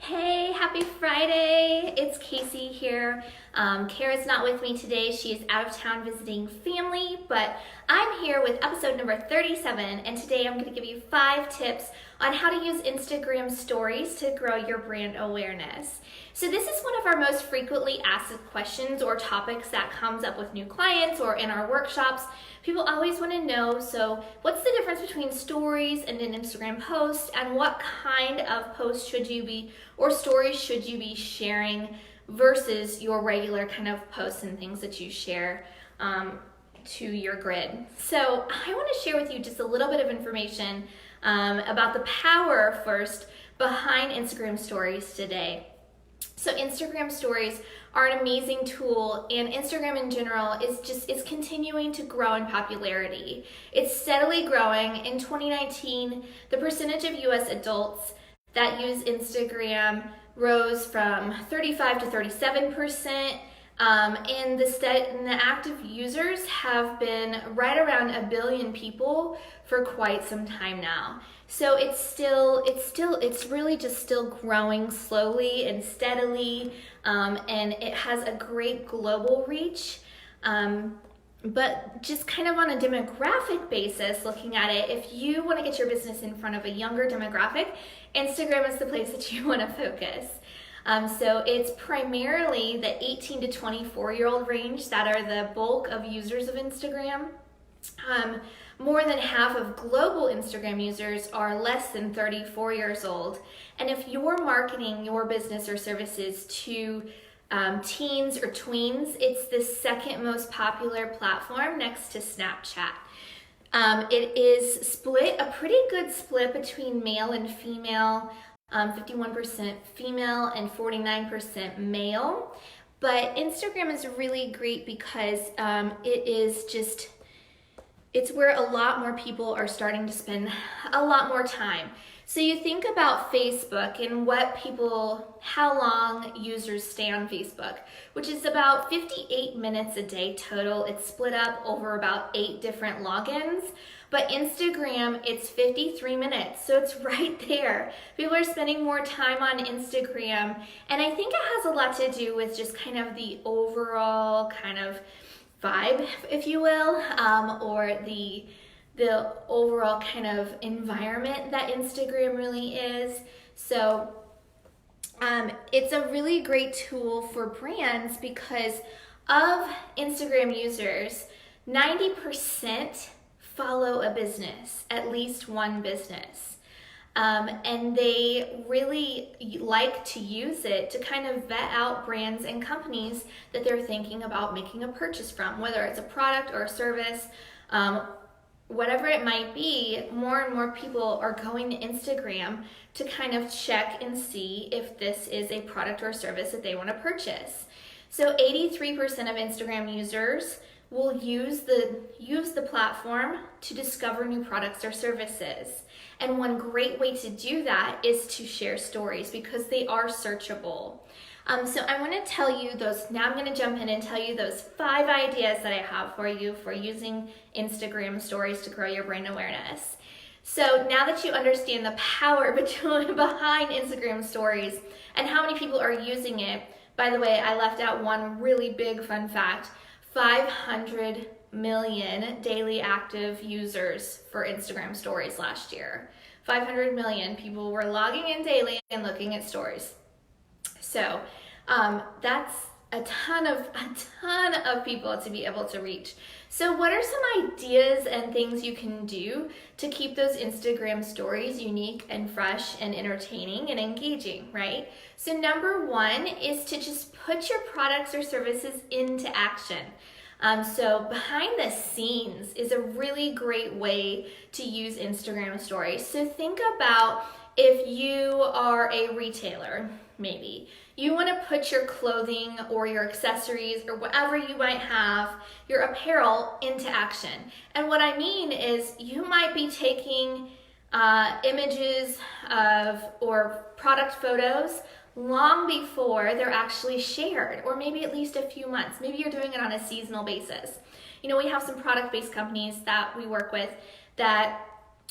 Hey, happy Friday! It's Casey here. Kara's not with me today. She is out of town visiting family, but I'm here with episode number 37, and today I'm going to give you 5 tips on how to use Instagram stories to grow your brand awareness. So this is one of our most frequently asked questions or topics that comes up with new clients or in our workshops. People always want to know, so what's the difference between stories and an Instagram post, and what kind of post should you be, or stories should you be sharing versus your regular kind of posts and things that you share to your grid. So I want to share with you just a little bit of information about the power first behind Instagram stories today. So Instagram stories are an amazing tool, and Instagram in general is continuing to grow in popularity. It's steadily growing. In 2019, the percentage of US adults that use Instagram rose from 35 to 37%, and the active users have been right around 1 billion people for quite some time now. So it's really just still growing slowly and steadily, and it has a great global reach. But just kind of on a demographic basis, looking at it, if you want to get your business in front of a younger demographic, Instagram is the place that you want to focus. So it's primarily the 18 to 24-year-old range that are the bulk of users of Instagram. More than half of global Instagram users are less than 34 years old. And if you're marketing your business or services to teens or tweens, it's the second most popular platform next to Snapchat. It is split, a pretty good split between male and female, 51% female and 49% male. But Instagram is really great because it's where a lot more people are starting to spend a lot more time. So you think about Facebook and how long users stay on Facebook, which is about 58 minutes a day total. It's split up over about 8 different logins. But Instagram, it's 53 minutes, so it's right there. People are spending more time on Instagram, and I think it has a lot to do with just kind of the overall kind of vibe, if you will, or the overall kind of environment that Instagram really is. So it's a really great tool for brands because of Instagram users, 90% follow a business, at least one business. And they really like to use it to kind of vet out brands and companies that they're thinking about making a purchase from, whether it's a product or a service, whatever it might be. More and more people are going to Instagram to kind of check and see if this is a product or service that they want to purchase. So 83% of Instagram users will use the platform to discover new products or services. And one great way to do that is to share stories because they are searchable. So I want to tell you those, now I'm going to jump in and tell you those 5 ideas that I have for you for using Instagram stories to grow your brand awareness. So now that you understand the power behind Instagram stories and how many people are using it, by the way, I left out one really big fun fact. 500 million daily active users for Instagram stories last year. 500 million people were logging in daily and looking at stories. So that's a ton of people to be able to reach. So what are some ideas and things you can do to keep those Instagram stories unique and fresh and entertaining and engaging, right? So number 1 is to just put your products or services into action. So behind the scenes is a really great way to use Instagram stories. So think about if you are a retailer, maybe. You want to put your clothing or your accessories or whatever you might have, your apparel, into action. And what I mean is you might be taking images or product photos long before they're actually shared, or maybe at least a few months. Maybe you're doing it on a seasonal basis. You know, we have some product-based companies that we work with that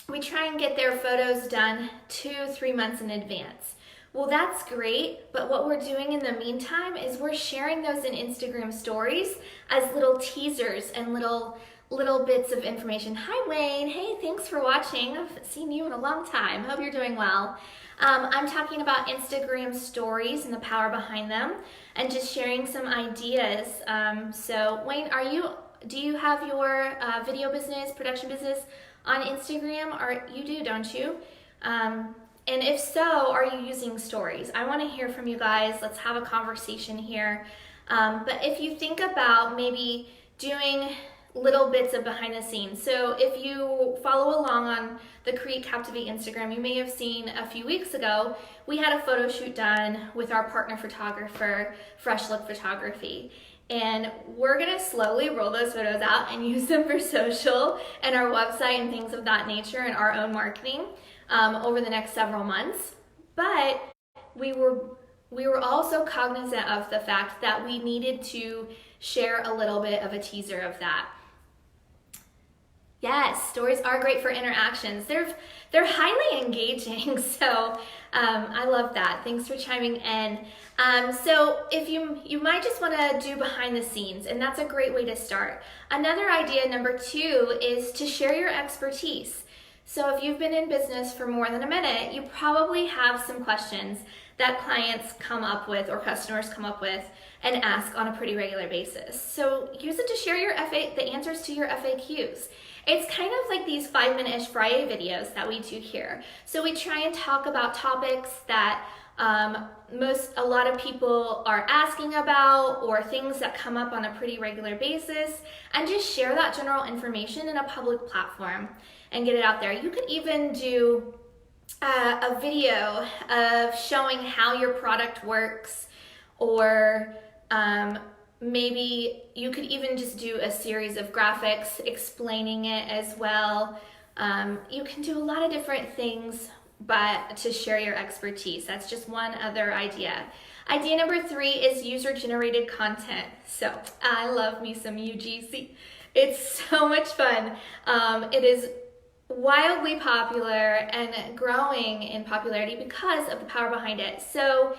we try and get their photos done 2-3 months in advance. Well, that's great, but what we're doing in the meantime is we're sharing those in Instagram stories as little teasers and little bits of information. Hi Wayne, hey, thanks for watching. I've seen you in a long time. Hope you're doing well. I'm talking about Instagram stories and the power behind them and just sharing some ideas. So Wayne, do you have your video business, production business on Instagram? Or you do, don't you? And if so, are you using stories? I want to hear from you guys. Let's have a conversation here. But if you think about maybe doing little bits of behind the scenes. So if you follow along on the Create Captivate Instagram, you may have seen a few weeks ago, we had a photo shoot done with our partner photographer, Fresh Look Photography. And we're gonna slowly roll those photos out and use them for social and our website and things of that nature and our own marketing over the next several months. But we were also cognizant of the fact that we needed to share a little bit of a teaser of that. Yes, stories are great for interactions. They're highly engaging, so I love that. Thanks for chiming in. So if you might just want to do behind the scenes, and that's a great way to start. Another idea, number 2, is to share your expertise. So if you've been in business for more than a minute, you probably have some questions that clients come up with or customers come up with and ask on a pretty regular basis. So use it to share the answers to your FAQs. It's kind of like these 5-minute-ish Fri YAY videos that we do here. So we try and talk about topics that a lot of people are asking about or things that come up on a pretty regular basis, and just share that general information in a public platform and get it out there. You could even do a video of showing how your product works, or maybe you could even just do a series of graphics explaining it as well. You can do a lot of different things, but to share your expertise. That's just one other idea. Idea number 3 is user-generated content. So I love me some UGC. It's so much fun. It is wildly popular and growing in popularity because of the power behind it. So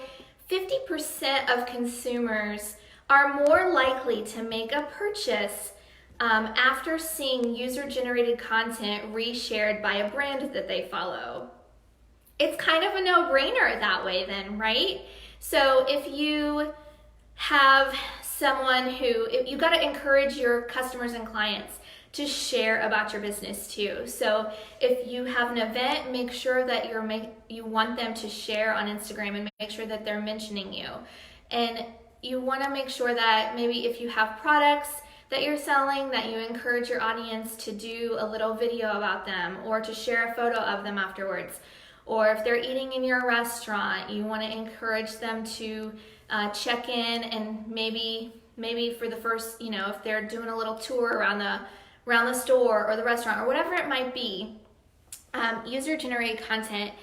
50% of consumers are more likely to make a purchase after seeing user-generated content reshared by a brand that they follow. It's kind of a no-brainer that way then, right? So if you have someone you got to encourage your customers and clients to share about your business too. So if you have an event, make sure that you want them to share on Instagram and make sure that they're mentioning you. And you want to make sure that maybe if you have products that you're selling, that you encourage your audience to do a little video about them or to share a photo of them afterwards. Or if they're eating in your restaurant, you want to encourage them to check in, and maybe for the first, if they're doing a little tour around the store or the restaurant or whatever it might be, user-generated content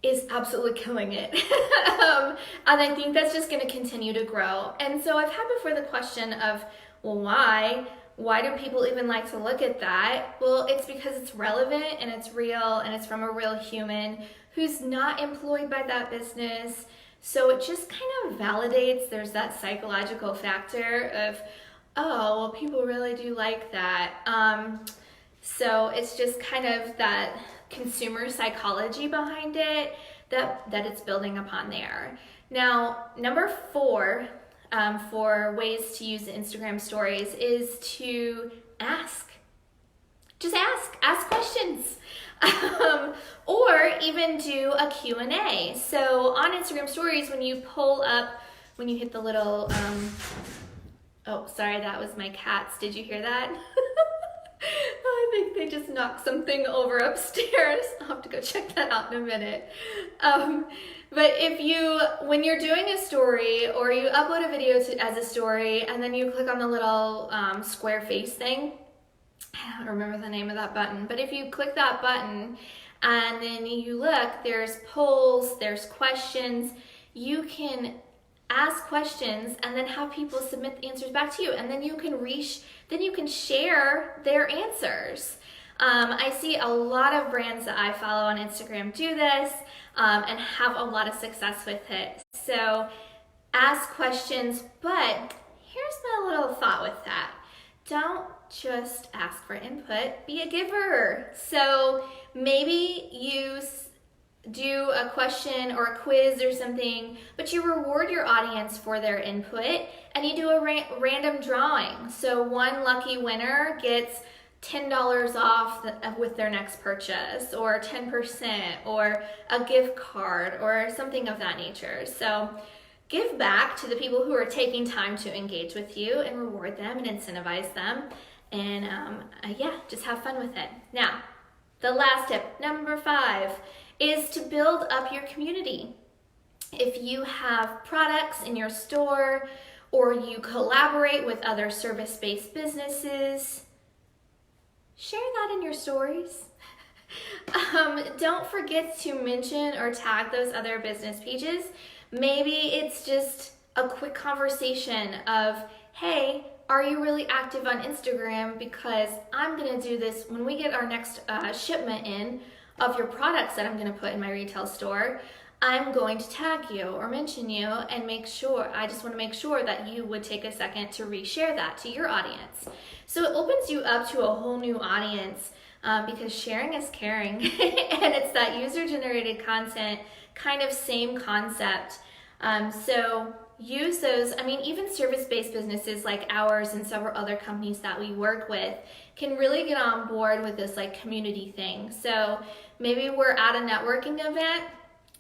is absolutely killing it. And I think that's just going to continue to grow. And so I've had before the question of, well, why? Why do people even like to look at that? Well, it's because it's relevant and it's real and it's from a real human who's not employed by that business. So it just kind of validates, there's that psychological factor of, oh, well, people really do like that. So it's just kind of that consumer psychology behind it that it's building upon there. Now, number 4, for ways to use Instagram stories is to ask. Just ask questions. Or even do a Q&A. So on Instagram stories, when you hit the little, oh, sorry, that was my cats. Did you hear that? I think they just knocked something over upstairs. I'll have to go check that out in a minute. But when you're doing a story or you upload a video as a story and then you click on the little square face thing, I don't remember the name of that button, but if you click that button and then you look, there's polls, there's questions. You can ask questions and then have people submit the answers back to you, and then you can share their answers. I see a lot of brands that I follow on Instagram do this and have a lot of success with it. So ask questions, but here's my little thought with that. Don't just ask for input, be a giver. So maybe you do a question or a quiz or something, but you reward your audience for their input and you do a random drawing. So one lucky winner gets $10 off with their next purchase, or 10%, or a gift card, or something of that nature. So give back to the people who are taking time to engage with you and reward them and incentivize them. And yeah, just have fun with it. Now, the last tip, number 5, is to build up your community. If you have products in your store or you collaborate with other service-based businesses, share that in your stories. Don't forget to mention or tag those other business pages. Maybe it's just a quick conversation of, hey, are you really active on Instagram? Because I'm gonna do this when we get our next shipment in of your products that I'm gonna put in my retail store. I'm going to tag you or mention you and make sure, I just wanna make sure that you would take a second to reshare that to your audience. So it opens you up to a whole new audience because sharing is caring. And it's that user-generated content, kind of same concept. So use those. I mean, even service-based businesses like ours and several other companies that we work with can really get on board with this like community thing. So maybe we're at a networking event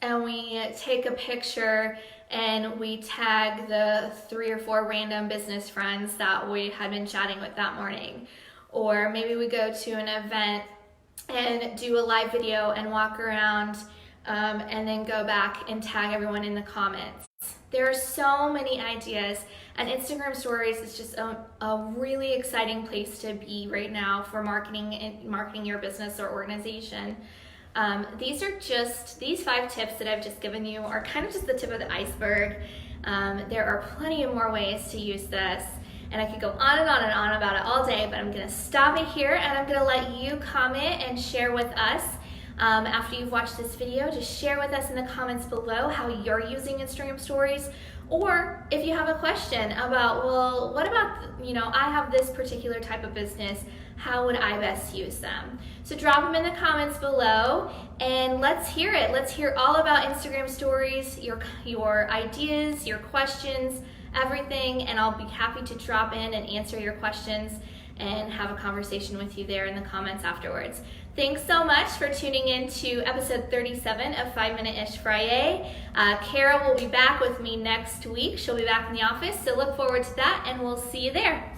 and we take a picture and we tag the 3 or 4 random business friends that we had been chatting with that morning. Or maybe we go to an event and do a live video and walk around and then go back and tag everyone in the comments. There are so many ideas, and Instagram Stories is just a really exciting place to be right now for marketing your business or organization. These 5 tips that I've just given you are kind of just the tip of the iceberg. There are plenty of more ways to use this, and I could go on and on and on about it all day, but I'm gonna stop it here, and I'm gonna let you comment and share with us. After you've watched this video, just share with us in the comments below how you're using Instagram Stories, or if you have a question about, well, what about, I have this particular type of business, how would I best use them? So drop them in the comments below and let's hear it. Let's hear all about Instagram Stories, your ideas, your questions, everything, and I'll be happy to drop in and answer your questions and have a conversation with you there in the comments afterwards. Thanks so much for tuning in to episode 37 of 5 Minute-ish Fri YAY. Kara will be back with me next week. She'll be back in the office, so look forward to that, and we'll see you there.